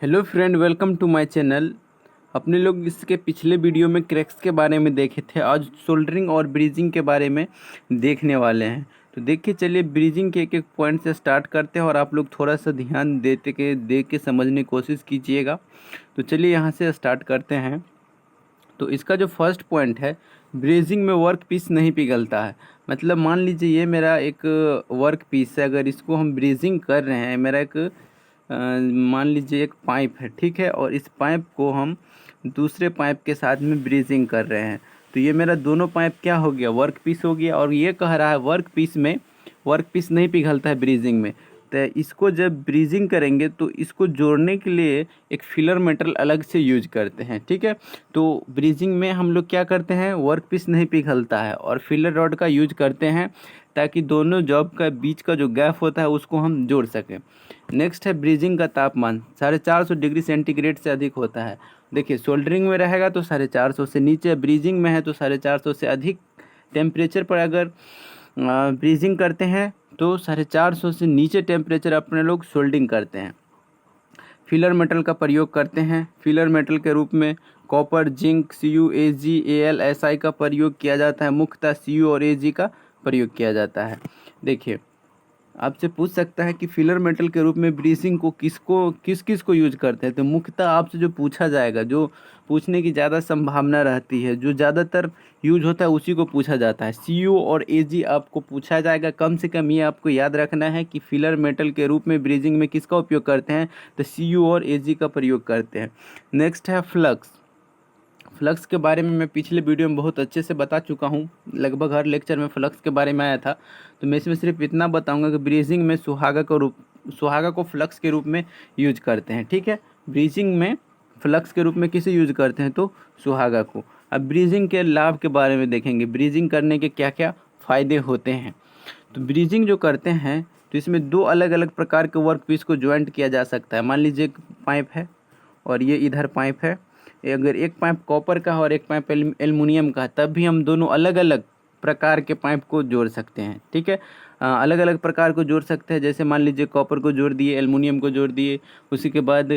Hello friend, welcome to my channel. अपने लोग इसके पिछले वीडियो में क्रैक्स के बारे में देखे थे। आज सोल्डरिंग और ब्रीजिंग के बारे में देखने वाले हैं। तो देखिए, चलिए ब्रीजिंग के एक एक पॉइंट से स्टार्ट करते हैं और आप लोग थोड़ा सा ध्यान देख के समझने की कोशिश कीजिएगा। तो चलिए यहाँ से स्टार्ट करते हैं। तो इसका जो फर्स्ट पॉइंट है, ब्रीजिंग में वर्क पीस नहीं पिघलता है। मतलब मान लीजिए ये मेरा एक वर्क पीस है, अगर इसको हम ब्रीजिंग कर रहे हैं, मेरा एक मान लीजिए एक पाइप है, ठीक है, और इस पाइप को हम दूसरे पाइप के साथ में ब्रीजिंग कर रहे हैं। तो ये मेरा दोनों पाइप क्या हो गया, वर्क पीस हो गया। और ये कह रहा है वर्क पीस नहीं पिघलता है ब्रीजिंग में। तो इसको जब ब्रीजिंग करेंगे तो इसको जोड़ने के लिए एक फिलर मेटल अलग से यूज करते हैं, ठीक है। तो ब्रीजिंग में हम लोग क्या करते हैं, वर्क पीस नहीं पिघलता है और फिलर रॉड का यूज करते हैं ताकि दोनों जॉब का बीच का जो गैप होता है उसको हम जोड़ सकें। नेक्स्ट है ब्रीजिंग का तापमान 450 डिग्री सेंटीग्रेड से अधिक होता है। देखिए, सोल्डरिंग में रहेगा तो 450 से नीचे, ब्रीजिंग में है तो 450 से अधिक टेम्परेचर पर अगर ब्रीजिंग करते हैं तो 450 से नीचे टेम्परेचर अपने लोग सोल्डिंग करते हैं। फिलर मेटल का प्रयोग करते हैं। फिलर मेटल के रूप में copper, zinc, Cu, Ag, Al, Si का प्रयोग किया जाता है। मुख्यतः Cu और Ag का प्रयोग किया जाता है। देखिए, आपसे पूछ सकता है कि फिलर मेटल के रूप में ब्रीजिंग को किस किस को यूज करते हैं। तो मुख्यतः आपसे जो पूछा जाएगा, जो पूछने की ज़्यादा संभावना रहती है, जो ज़्यादातर यूज होता है उसी को पूछा जाता है। Cu और Ag आपको पूछा जाएगा। कम से कम ये आपको याद रखना है कि फिलर मेटल के रूप में ब्रीजिंग में किसका उपयोग करते हैं, तो Cu और Ag का प्रयोग करते हैं। नेक्स्ट है फ्लक्स। फ्लक्स के बारे में मैं पिछले वीडियो में बहुत अच्छे से बता चुका हूँ। लगभग हर लेक्चर में फ्लक्स के बारे में आया था। तो मैं इसमें सिर्फ इतना बताऊंगा कि ब्रीजिंग में सुहागा को फ्लक्स के रूप में यूज करते हैं, ठीक है। ब्रीजिंग में फ्लक्स के रूप में किसे यूज करते हैं, तो सुहागा को। अब ब्रीजिंग के लाभ के बारे में देखेंगे, ब्रीजिंग करने के क्या क्या फ़ायदे होते हैं। तो ब्रीजिंग जो करते हैं तो इसमें दो अलग अलग प्रकार के वर्क पीस को ज्वाइंट किया जा सकता है। मान लीजिए एक पाइप है और ये इधर पाइप है। अगर एक पाइप कॉपर का है और एक पाइप एल्युमिनियम का है, तब भी हम दोनों अलग अलग प्रकार के पाइप को जोड़ सकते हैं, ठीक है। अलग अलग प्रकार को जोड़ सकते हैं। जैसे मान लीजिए कॉपर को जोड़ दिए, एल्युमिनियम को जोड़ दिए, उसी के बाद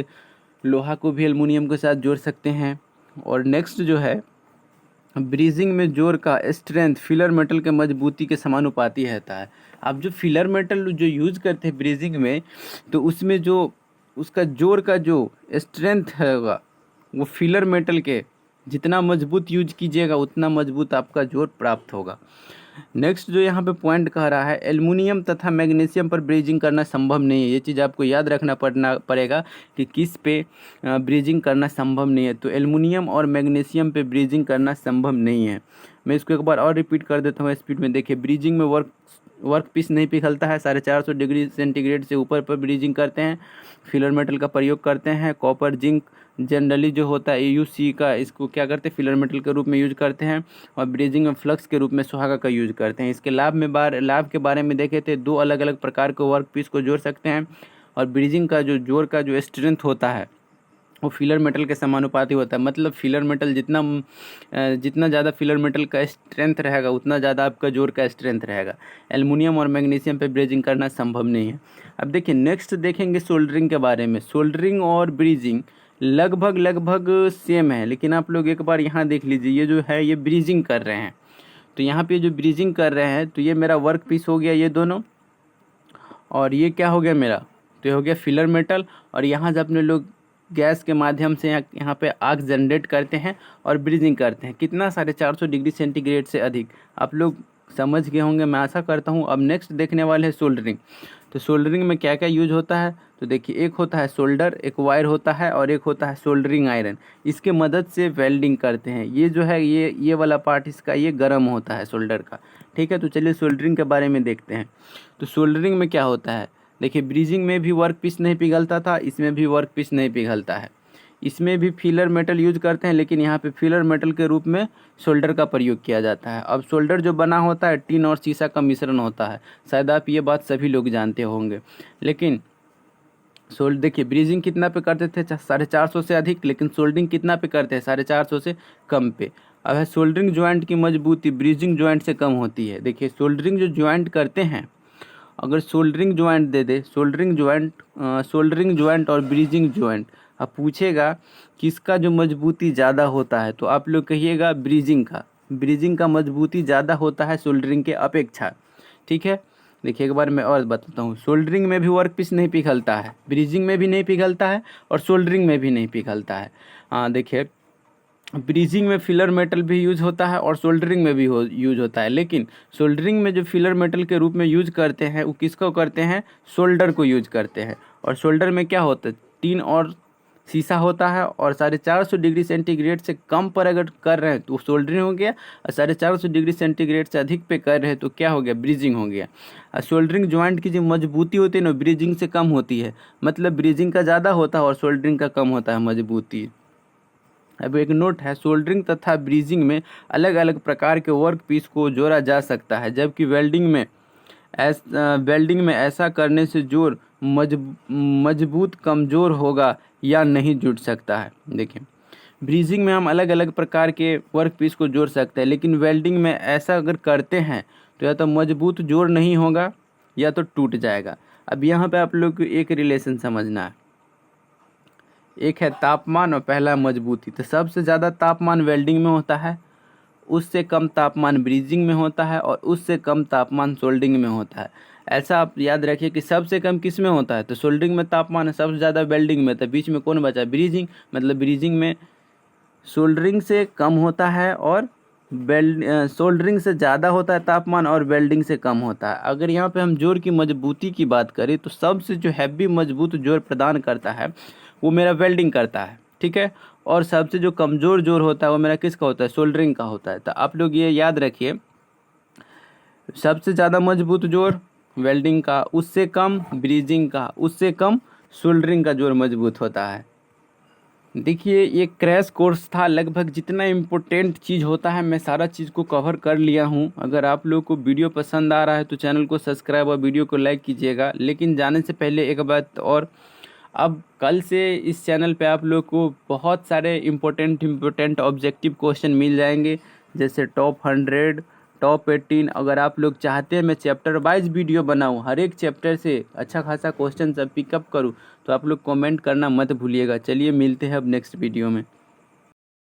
लोहा को भी एल्युमिनियम के साथ जोड़ सकते हैं। और नेक्स्ट जो है, ब्रीजिंग में जोड़ का स्ट्रेंथ फिलर मेटल के मजबूती के समानुपाती रहता है। अब जो फिलर मेटल जो यूज करते हैं ब्रीजिंग में, तो उसमें जो उसका जोड़ का जो स्ट्रेंथ होगा, वो फिलर मेटल के जितना मजबूत यूज कीजिएगा उतना मजबूत आपका जोड़ प्राप्त होगा। नेक्स्ट जो यहाँ पे पॉइंट कह रहा है, एल्युमिनियम तथा मैग्नीशियम पर ब्रीजिंग करना संभव नहीं है। ये चीज़ आपको याद रखना पड़ेगा कि किस पे ब्रीजिंग करना संभव नहीं है। तो एल्युमिनियम और मैग्नीशियम पे ब्रीजिंग करना संभव नहीं है। मैं इसको एक बार और रिपीट कर देता हूँ स्पीड में। देखिए, ब्रीजिंग में वर्क पीस नहीं पिघलता है। 450 डिग्री सेंटीग्रेड से ऊपर पर ब्रीजिंग करते हैं। फिलर मेटल का प्रयोग करते हैं। कॉपर, जिंक जनरली जो होता है AuC का, इसको क्या करते हैं, फिलर मेटल के रूप में यूज करते हैं। और ब्रीजिंग में फ्लक्स के रूप में सुहागा का यूज करते हैं। इसके लाभ के बारे में देखे थे, दो अलग अलग प्रकार के वर्क पीस को जोड़ सकते हैं। और ब्रीजिंग का जो जोड़ का जो स्ट्रेंथ होता है वो फिलर मेटल के समानुपाती होता है। मतलब फिलर मेटल जितना ज़्यादा फिलर मेटल का स्ट्रेंथ रहेगा उतना ज़्यादा आपका जोड़ का स्ट्रेंथ रहेगा। एल्युमिनियम और मैग्नीशियम पे ब्रीजिंग करना संभव नहीं है। अब देखिए, नेक्स्ट देखेंगे सोल्डरिंग के बारे में। सोल्डरिंग और ब्रीजिंग लगभग सेम है, लेकिन आप लोग एक बार यहाँ देख लीजिए, ये जो है ये ब्रीजिंग कर रहे हैं। तो यहाँ पे जो ब्रीजिंग कर रहे हैं, तो ये मेरा वर्क पीस हो गया ये दोनों, और ये क्या हो गया मेरा, तो ये हो गया फिलर मेटल। और यहाँ से अपने लोग गैस के माध्यम से यहाँ पे आग जनरेट करते हैं और ब्रीजिंग करते हैं। कितना, 450 डिग्री सेंटीग्रेड से अधिक। आप लोग समझ गए होंगे, मैं आशा करता हूँ। अब नेक्स्ट देखने वाले हैं सोल्डरिंग। तो सोल्डरिंग में क्या क्या यूज होता है, तो देखिए, एक होता है सोल्डर, एक वायर होता है, और एक होता है सोल्डरिंग आयरन। इसके मदद से वेल्डिंग करते हैं। ये जो है ये वाला पार्ट इसका ये गर्म होता है सोल्डर का, ठीक है। तो चलिए सोल्डरिंग के बारे में देखते हैं। तो सोल्डरिंग में क्या होता है, देखिए, ब्रीजिंग में भी वर्क पीस नहीं पिघलता था, इसमें भी वर्क पीस नहीं पिघलता है। इसमें भी फिलर मेटल यूज करते हैं, लेकिन यहाँ पे फिलर मेटल के रूप में सोल्डर का प्रयोग किया जाता है। अब सोल्डर जो बना होता है टिन और शीशा का मिश्रण होता है। शायद आप ये बात सभी लोग जानते होंगे। लेकिन देखिए, ब्रीजिंग कितना पे करते थे, 450 से अधिक, लेकिन सोल्डरिंग कितना पे करते हैं, 450 से कम पे। अब है सोल्डरिंग ज्वाइंट की मजबूती ब्रीजिंग ज्वाइंट से कम होती है। देखिए, सोल्डरिंग जो ज्वाइंट करते हैं, अगर सोल्डरिंग ज्वाइंट दे दे, सोल्डरिंग ज्वाइंट और ब्रीजिंग ज्वाइंट अब पूछेगा किसका जो मजबूती ज़्यादा होता है, तो आप लोग कहिएगा ब्रीजिंग का। ब्रीजिंग का मजबूती ज़्यादा होता है सोल्डरिंग के अपेक्षा। ठीक है, देखिए एक बार मैं और बताता हूँ। सोल्डरिंग में भी वर्क पीस नहीं पिघलता है, ब्रीजिंग में भी नहीं पिघलता है और सोल्डरिंग में भी नहीं पिघलता है। देखिए ब्रीजिंग में फिलर मेटल भी यूज होता है और सोल्डरिंग में भी यूज होता है, लेकिन सोल्डरिंग में जो फिलर मेटल के रूप में यूज करते हैं वो किसको करते हैं, सोल्डर को यूज करते हैं। और सोल्डर में क्या होता है, टीन और शीशा होता है और 450 डिग्री सेंटीग्रेड से कम पर अगर कर रहे हैं तो सोल्डरिंग हो गया, और 450 डिग्री सेंटीग्रेड से अधिक पे कर रहे हैं तो क्या हो गया, ब्रीजिंग हो गया। और सोल्डरिंग ज्वाइंट की जो मजबूती होती है ना ब्रीजिंग से कम होती है, मतलब ब्रीजिंग का ज़्यादा होता है और सोल्डरिंग का कम होता है मजबूती। अब एक नोट है, सोल्डरिंग तथा ब्रीजिंग में अलग अलग प्रकार के वर्क पीस को जोड़ा जा सकता है, जबकि वेल्डिंग में ऐसा करने से जोड़ मजबूत कमज़ोर होगा या नहीं जुड़ सकता है। देखिए ब्रीजिंग में हम अलग अलग प्रकार के वर्क पीस को जोड़ सकते हैं, लेकिन वेल्डिंग में ऐसा अगर करते हैं तो या तो मजबूत जोड़ नहीं होगा या तो टूट जाएगा। अब यहाँ पे आप लोग को एक रिलेशन समझना है, एक है तापमान और पहला मजबूती। तो सबसे ज़्यादा तापमान वेल्डिंग में होता है, उससे कम तापमान ब्रीजिंग में होता है और उससे कम तापमान सोल्डरिंग में होता है। ऐसा आप याद रखिए कि सबसे कम किस में होता है, तो सोल्डरिंग में तापमान है, सबसे ज़्यादा वेल्डिंग में, तो बीच में कौन बचा, ब्रीजिंग। मतलब ब्रीजिंग में सोल्डरिंग से कम होता है और सोल्डरिंग से ज़्यादा होता है तापमान और वेल्डिंग से कम होता है। अगर यहाँ पे हम जोड़ की मजबूती की बात करें तो सबसे जो हैवी मजबूत जोड़ प्रदान करता है वो मेरा वेल्डिंग करता है, ठीक है। और सबसे जो कमज़ोर जोड़ होता है वो मेरा किसका होता है, सोल्डरिंग का होता है। तो आप लोग ये याद रखिए, सबसे ज़्यादा मजबूत जोड़ वेल्डिंग का, उससे कम ब्रीजिंग का, उससे कम सोल्डरिंग का जोड़ मजबूत होता है। देखिए ये क्रैश कोर्स था, लगभग जितना इम्पोर्टेंट चीज़ होता है मैं सारा चीज़ को कवर कर लिया हूँ। अगर आप लोगों को वीडियो पसंद आ रहा है तो चैनल को सब्सक्राइब और वीडियो को लाइक कीजिएगा। लेकिन जाने से पहले एक बात और, अब कल से इस चैनल पे आप लोग को बहुत सारे इम्पोर्टेंट ऑब्जेक्टिव क्वेश्चन मिल जाएंगे, जैसे टॉप 100, टॉप 18। अगर आप लोग चाहते हैं मैं चैप्टर वाइज वीडियो बनाऊं, हर एक चैप्टर से अच्छा खासा क्वेश्चन सब पिकअप करूं, तो आप लोग कमेंट करना मत भूलिएगा। चलिए मिलते हैं अब नेक्स्ट वीडियो में।